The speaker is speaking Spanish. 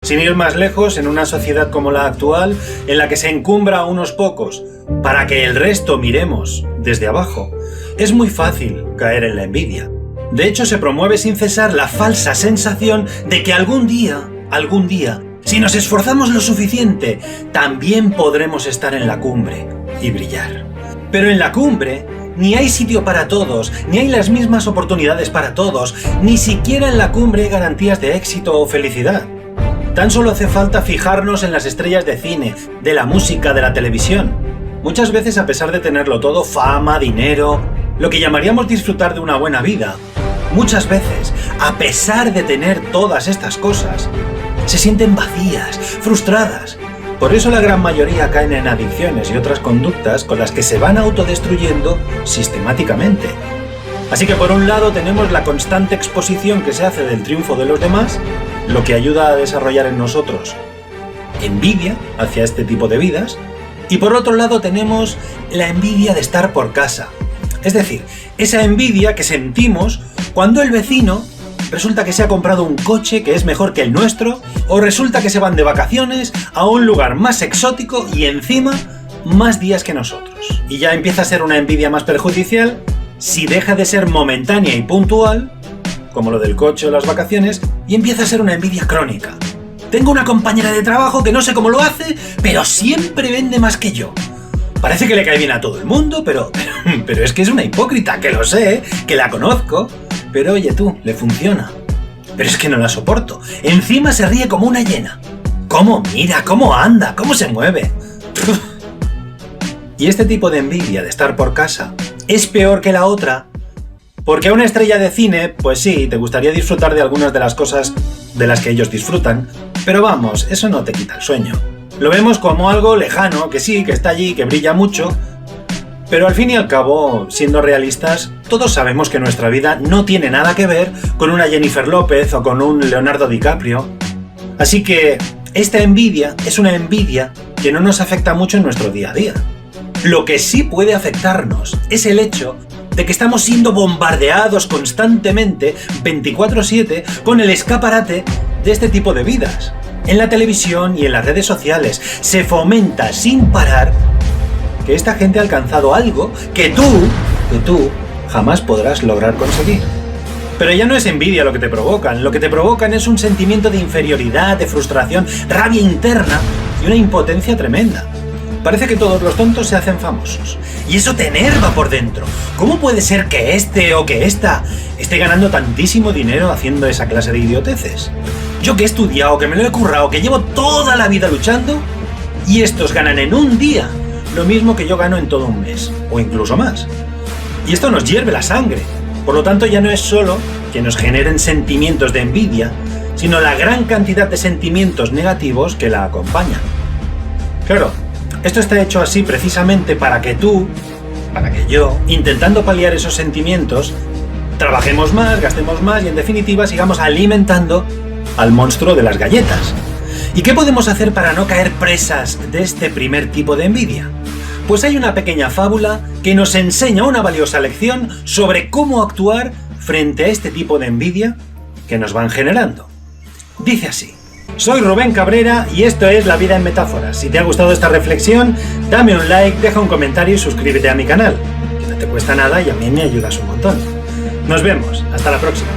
Sin ir más lejos, en una sociedad como la actual, en la que se encumbra a unos pocos para que el resto miremos desde abajo, es muy fácil caer en la envidia. De hecho, se promueve sin cesar la falsa sensación de que algún día, si nos esforzamos lo suficiente, también podremos estar en la cumbre y brillar. Pero en la cumbre ni hay sitio para todos, ni hay las mismas oportunidades para todos, ni siquiera en la cumbre hay garantías de éxito o felicidad. Tan solo hace falta fijarnos en las estrellas de cine, de la música, de la televisión. Muchas veces, a pesar de tenerlo todo, fama, dinero, lo que llamaríamos disfrutar de una buena vida, muchas veces, a pesar de tener todas estas cosas, se sienten vacías, frustradas. Por eso la gran mayoría caen en adicciones y otras conductas con las que se van autodestruyendo sistemáticamente. Así que por un lado tenemos la constante exposición que se hace del triunfo de los demás, lo que ayuda a desarrollar en nosotros envidia hacia este tipo de vidas, y por otro lado tenemos la envidia de estar por casa. Es decir, esa envidia que sentimos cuando el vecino resulta que se ha comprado un coche que es mejor que el nuestro, o resulta que se van de vacaciones a un lugar más exótico y encima más días que nosotros. Y ya empieza a ser una envidia más perjudicial si deja de ser momentánea y puntual, como lo del coche o las vacaciones, y empieza a ser una envidia crónica. Tengo una compañera de trabajo que no sé cómo lo hace, pero siempre vende más que yo. Parece que le cae bien a todo el mundo, pero es que es una hipócrita, que lo sé, que la conozco. Pero oye tú, le funciona. Pero es que no la soporto. Encima se ríe como una hiena. ¿Cómo mira? ¿Cómo anda? ¿Cómo se mueve? Y este tipo de envidia de estar por casa es peor que la otra, porque a una estrella de cine, pues sí, te gustaría disfrutar de algunas de las cosas de las que ellos disfrutan, pero vamos, eso no te quita el sueño. Lo vemos como algo lejano, que sí, que está allí, que brilla mucho, pero al fin y al cabo, siendo realistas, todos sabemos que nuestra vida no tiene nada que ver con una Jennifer López o con un Leonardo DiCaprio. Así que esta envidia es una envidia que no nos afecta mucho en nuestro día a día. Lo que sí puede afectarnos es el hecho de que estamos siendo bombardeados constantemente, 24/7, con el escaparate de este tipo de vidas. En la televisión y en las redes sociales se fomenta sin parar que esta gente ha alcanzado algo que tú jamás podrás lograr conseguir. Pero ya no es envidia lo que te provocan es un sentimiento de inferioridad, de frustración, rabia interna y una impotencia tremenda. Parece que todos los tontos se hacen famosos, y eso te enerva por dentro. ¿Cómo puede ser que este o que esta esté ganando tantísimo dinero haciendo esa clase de idioteces? Yo que he estudiado, que me lo he currado, que llevo toda la vida luchando, y estos ganan en un día lo mismo que yo gano en todo un mes, o incluso más. Y esto nos hierve la sangre. Por lo tanto, ya no es solo que nos generen sentimientos de envidia, sino la gran cantidad de sentimientos negativos que la acompañan. Claro, esto está hecho así precisamente para que yo, intentando paliar esos sentimientos, trabajemos más, gastemos más y en definitiva sigamos alimentando al monstruo de las galletas. ¿Y qué podemos hacer para no caer presas de este primer tipo de envidia? Pues hay una pequeña fábula que nos enseña una valiosa lección sobre cómo actuar frente a este tipo de envidia que nos van generando. Dice así: soy Rubén Cabrera y esto es La Vida en Metáforas. Si te ha gustado esta reflexión, dame un like, deja un comentario y suscríbete a mi canal, que no te cuesta nada y a mí me ayudas un montón. Nos vemos, hasta la próxima.